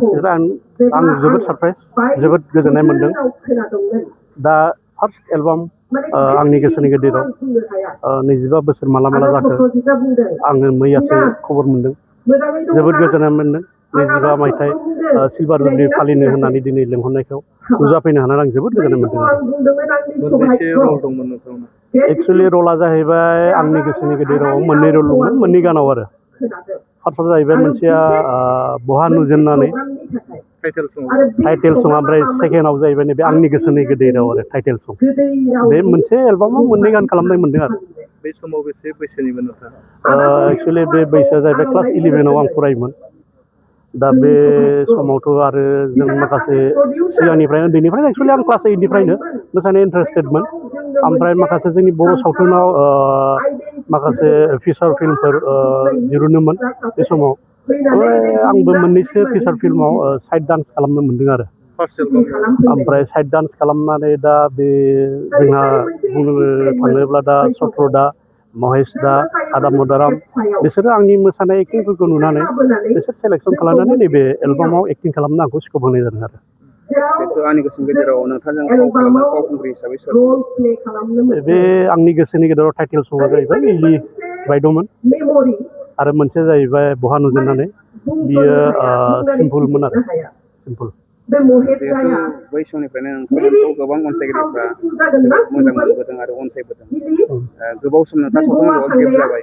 आं जोबोद सारप्राइज जोबोद गोजोननाय मोनदों दा फार्स्ट एलबाम आंनि गोसोनि गेदेराव 25 बोसोर माला माला जाखो आङो मैयासो खबर मोनदों जोबोद गोजोननाय मोनदों 25 मायथाइ सिलभार जुबलि फालिनो होननानै दिनै लेंहरनायखौ नुजाफैनो हानानै आं जोबोद गोजोननाय मोनदों एक्चुअली रला जाहैबाय आंनि गोसोनि गेदेराव मोननै रल दंमोन मोननै गानाव आरो फार्स्टआव जाहैबाय मोनसेया बहा नुजेननानै टाइटेल सं ओमफ्राय सेकेन्डआव जाहैबाय नैबे आंनि गोसोनि गेदेराव आरो टाइटेल सं बे मोनसे एलबामाव मोननै गान खालामनाय मोनदों आरो बे समाव बेसे बैसोनिमोन नोंथाङा एक्चुअली बे बैसोआ जाहैबाय क्लास 11आव आं फरायोमोन दा बे समावथ' आरो जों माखासे सिगांनिफ्राय उन्दैनिफ्रायनो एक्चुअली आं क्लास 8निफ्रायनो मोसानो इन्टारेस्टेडमोन ओमफ्राय माखासे जोंनि बर' सावथुनाव माखासे फिचार फिल्मफोर दिरुनोमोन बे समाव आंबो मोननैसो फिचार फिल्माव साइड डान्स खालामनो मोनदों आरो ओमफ्राय साइड डान्स खालामनानै दा बे जोंहा बुंनो थाङोब्ला दा सत्रदा महेश दा आदा मदाराम बिसोरो आंनि मोसानाय एक्टिंफोरखौ नुनानै बिसोर सेलेक्सन खालामनानै नैबे एलबामाव एक्टिं खालामनो आंखौ स्कप होनाय जादों आरो आंनि गोसोनि गेजेराव नोंथांजों फाव खालामनाय फावखुंग्रि हिसाबै सोर बे आंनि गोसोनि गेजेराव टाइटेल सङा जाहैबाय लिलि बायद'मोन आरो मोनसेया जाहैबाय बहा नुजेननानै बियो सिम्पोलमोन आरो सिम्पोल जिहेतु बै समनिफ्रायनो नोंथांमोनखौ गोबां अनसायगिरिफ्रा जोबोद मोजां मोनबोदों आरो अनसायबोदों गोबाव सम नोंथाङा सावथुन मुलुगाव गेप जाबाय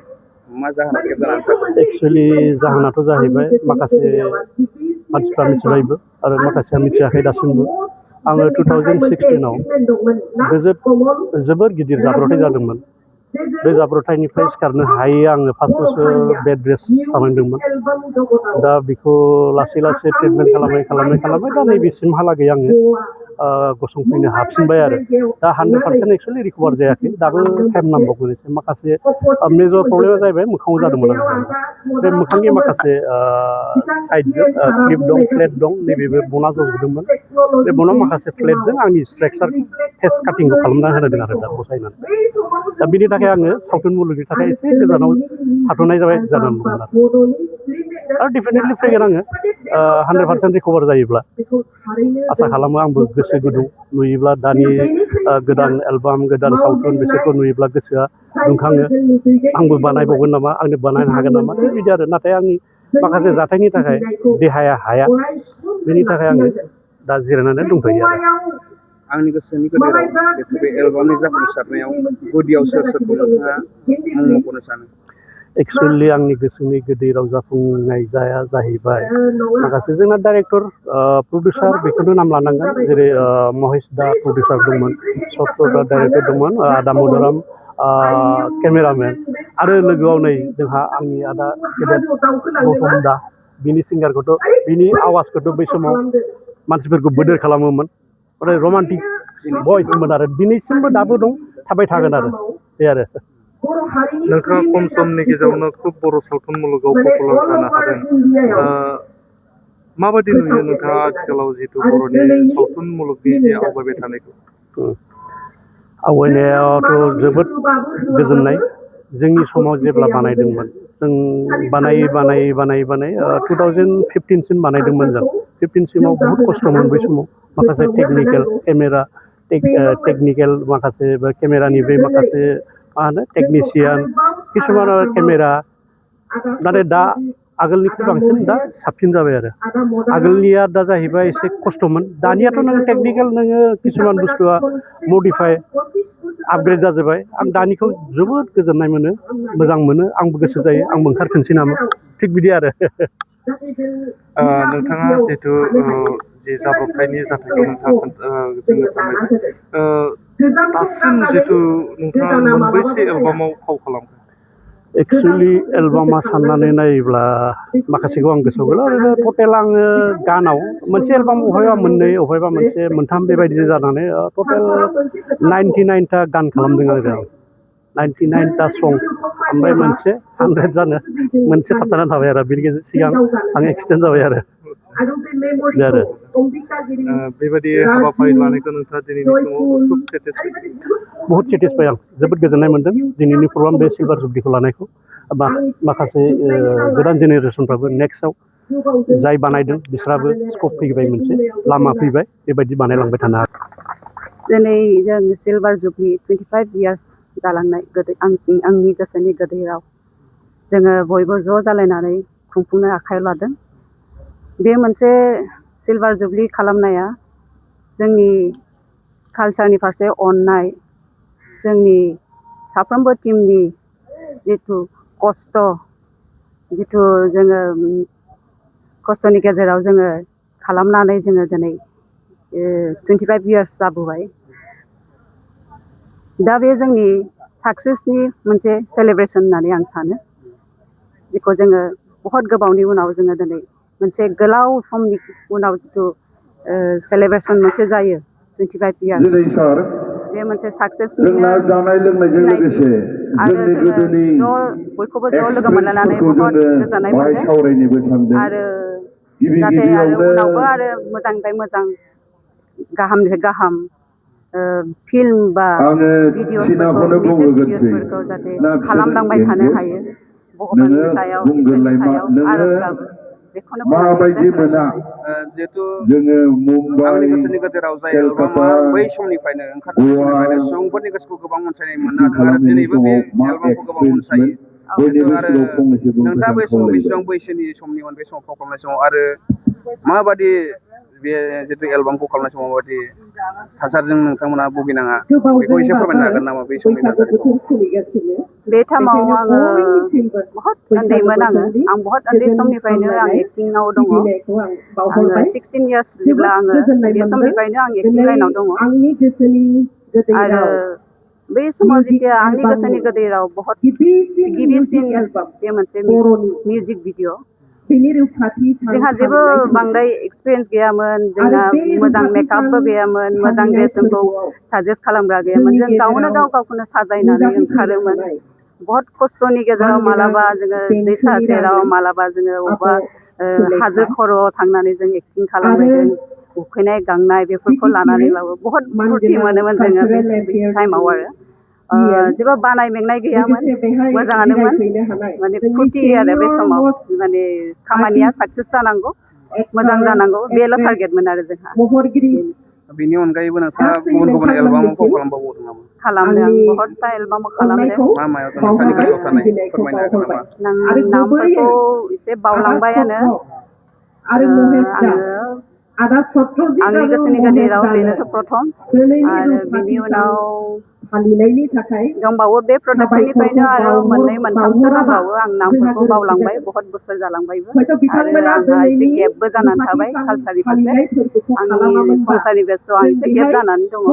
मा जाहोनाव गेप जानानै थादों एक्सुवेलि जाहोनाथ' जाहैबाय माखासे मानसिफ्रा मिथिबायबो आरो माखासेया मिथियाखै दासिमबो आङो 2016आव जोबोर गिदिर जाब्रबथाय जादोंमोन बे जाब्रबथायनिफ्राय सिखारनो हायै आङो 5 बोसोर बेड रेस्ट खालामदोंमोन दा बेखौ लासै लासै ट्रिटमेन्ट खालामै दा नैबेसिमहालागै आङो गसंफैनो हाफिनबाय आरो दा 100% एक्सुवेलि रिकभार जायाखै दाबो टाइम नांबावगौ एसे माखासे मेजर प्रब्लेमा जाहैबाय मोखाङाव जादोंमोन आरो बे मोखांनि माखासे साइडजों क्लिप दं फ्लेट दं नैबेबो बना जजोबदोंमोन बे बनाव माखासे फ्लेटजों आंनि स्ट्राक्चार फेस काटिंखौ खालामना होदों आरो दा बसायनानै दा बिनि थाखाय आङो सावथुन मुलुगनि थाखाय एसे गोजानाव थाथ'नाय जानानै दंमोन आरो डेफिनेटलि फैगोन आङो 100% रिकभार जायोब्ला आसा खालामो आंबो गोसो गुदुं नुयोब्ला दानि गोदान एलबाम गोदान सावथुन बिसोरखौ नुयोब्ला गोसोआ दुंखाङो आंबो बानायबावगोन नामा आंनो बानायनो हागोन नामा बिदि आरो नाथाय आंनि माखासे जाथायनि थाखाय देहाया हाया बेनि थाखाय आङो दा जिरायनानै दंथ'यो आरो आंनि गोसोनि गेजेराव जिहेतु बे एलबामनि जाफुंसारनायाव गुदियाव सोर सोरखौ नोंथाङा मुं मख'नो सानो एक्सुवेलि आंनि गोसोनि गेदेराव जाफुंनाय जाहैबाय माखासे जोंना डाइरेक्टर प्रडिउसार बेखौनो नाम लानांगोन जेरै महेश दा प्रडिउसार दंमोन सत्रदा डाइरेक्टर दंमोन आदा मदाराम केमेरामेन आरो लोगोआव नै जोंहा आंनि आदा गेदेर गौतम दा बिनि सिंगारखौथ' बिनि आवाजखौथ' बै समाव मानसिफोरखौ बोदोर खालामोमोन ओमफ्राय रमान्टिक भइसमोन आरो दिनैसिमबो दाबो दं थाबाय थागोन आरो बे आरो नोंथाङा खम समनि गेजेरावनो खुब बर' सावथुन मुलुगाव पपुलार जानो हादों माबायदि नुयो नोंथाङा आथिखालाव जिहेतु बर'नि सावथुन मुलुगनि जे आवगायबाय थानायखौ आवगायनायावथ' जोबोद गोजोननाय जोंनि समाव जेब्ला बानायदोंमोन जों बानायै 2015सिम बानायदोंमोन जों 15सिमाव बहुद खस्थ'मोन बै समाव माखासे टेकनिकेल केमेरा टेकनिकेल माखासे केमेरानि बे माखासे मा होनो टेकनिशियान किसुमान केमेरा नाथाय दा आगोलनिख्रुइ बांसिन दा साबसिन जाबाय आरो आगोलनिया दा जाहैबाय एसे खस्थ'मोन दानियाथ' नोङो टेकनिकेल नोङो किसुमान बुस्थुआ मडिफाइ आपग्रेड जाजोब्बाय आं दानिखौ जोबोद गोजोननाय मोनो मोजां मोनो आंबो गोसो जायो आंबो ओंखारफिनसै नामा थिग बिदि आरो नोंथाङा जिहेतु जे जाब्रबथायनि जाथायखौ नोंथाङा जोंनो फोरमायबाय दासिम जिहेतु नोंथाङा मोनबैसे एलबामाव फाव खालामखो एक्सुवेलि एलबामा साननानै नायोब्ला माखासेखौ आं गोसोआव गैला ओरैनो टटेल आङो गानाव मोनसे एलबाम अबेबा मोननै अबेबा मोनसे मोनथाम बेबायदिनो जानानै टटेल 99टा गान खालामदों आरो आं 99टा सं ओमफ्राय मोनसे 100 जानो मोनसे थाबथानानै थाबाय आरो बिनि गेजेर सिगां आं एक्सिडेन्ट जाबाय आरो बेबायदि हाबाफारि लानायखौ नोंथाङा दिनैनि समाव खुब सेटिसफाइड बहुत सेटिसफाइ आं जोबोद गोजोननाय मोन्दों दिनैनि प्रग्राम बे सिलभार जुबलिखौ लानायखौ माखासे गोदान जेनेरेसनफ्राबो नेक्स्टआव जाय बानायदों बिसोराबो स्कप फैबाय मोनसे लामा फैबाय बेबायदि बानायलांबाय थानो हागोन। दिनै जों सिलभार जुबलि 25 इयार्स जालांनाय गोदै आंनि गोसोनि गोदै राव जोङो बयबो ज' जालायनानै खुंफुंनो आखायाव लादों। बे मोनसे सिलभार जुबलि खालामनाया जोंनि कालचारनि फारसे अननाय, जोंनि साफ्रोमबो टीमनि जिथु खस्थ', जिथु जोङो खस्थ'नि गेजेराव जोङो खालामनानै जोङो दिनै 25 इयार्स जाबोबाय। दा बे जोंनि साक्सेसनि मोनसे सेलेब्रेसन होननानै आं सानो, जेखौ जोङो बहुद गोबावनि उनाव जोङो दिनै मोनसे गोलाव समनि उनाव जिथु सेलेब्रेसन मोनसे जायो 25 इयार्स, बे मोनसे साक्सेसनिनो सिनायथि आरो जोङो ज' बयखौबो ज' लोगो मोनलायनानै बहुद गोजोननाय मोनदों आरो जाहाथे आरो उनावबो आरो मोजांनिफ्राय मोजां गाहामनिफ्राय गाहाम फिल्म बा भिडिअसफोरखौ मिउजिक भिडिअसफोरखौ जाहाथे खालामलांबाय थानो हायो। भगबाननि सायाव इसोरनि सायाव आर'ज गाबो, बेखौनो बुंनानै जिहेथु आंनि गोसोनि गेजेराव जाय एलबामा बै समनिफ्रायनो ओंखारनाय समनिफ्रायनो सुबुंफोरनि गोसोखौ गोबां अनसायनाय मोननो हादों आरो दिनैबो बे एलबामखौ गोबां अनसायो। जिहेथु आरो नोंथाङा बै समाव बेसेबां बैसोनि समनिमोन बे समाव फाव खालामनाय समाव आरो माबादि बे जितु एलबामखौ खालामनाय समाव माबादि थासारिजों नोंथांमोना भुगिनाङा बेखौ एसे फोरमायनो हागोन नामा बे समनि थासारिखौ? बे टाइमाव आङो बहुद उन्दैमोन आं बहुद उन्दै समनिफ्रायनो आं एक्टिंआव दङ। आङो 16 इयार्स जेब्ला आङो बे समनिफ्रायनो आं एक्टिं लाइनाव दङ आरो बै समाव जेथिया आंनि गोसोनि गोदै राव बहुत गिबिसिन बे मोनसे मिउजिक भिडिअ, जोंहा जेबो बांद्राय एक्सपिरियेन्स गैयामोन, जोंना मोजां मेकआपबो गैयामोन, मोजां ड्रेस जोंखौ साजेस्ट खालामग्रा गैयामोन, जों गावनो गावखौनो साजायनानै ओंखारोमोन। बहुत खस्थ'नि गेजेराव मालाबा जोङो दैसा सेराव, मालाबा जोङो अबेबा हाजो खर'आव थांनानै जों एक्टिं खालामहैदों। उखैनाय गांनाय बेफोरखौ लानानैबाबो बहुत फुरथि मोनोमोन जोङो बे टाइमाव आरो जेबो बानाय मेंनाय गैयामोन, मोजाङानोमोन, माने फुरथि आरो बे समाव माने खामानिया साक्सेस जानांगौ, मोजां जानांगौ, बेल' टारगेटमोन आरो जोंहा। बेनि अनगायैबो नोंथाङा गुबुन गुबुन एलबामाव फाव खालामबावदों नामा? खालामदों, बहुदथा एलबामाव खालामदों। मा मायाव नोंथांनि गोसोआव थानाय फोरमायनो हागोन नामा? नामफोरखौ एसे बावलांबायानो। आंनि गोसोनि गोदै राव बेनोथ' प्रथम आरो बिनि उनाव दंबावो बे प्रडाक्सननिफ्रायनो आरो मोननै मोनथामसो दंबावो, आं नामफोरखौ बावलांबाय, बहुत बोसोर जालांबायबो आरो आंहा एसे गेपबो जानानै थाबाय कालचारनि फारसे। आंनि संसारनि बेस्थ' आं एसे गेप जानानै दङ।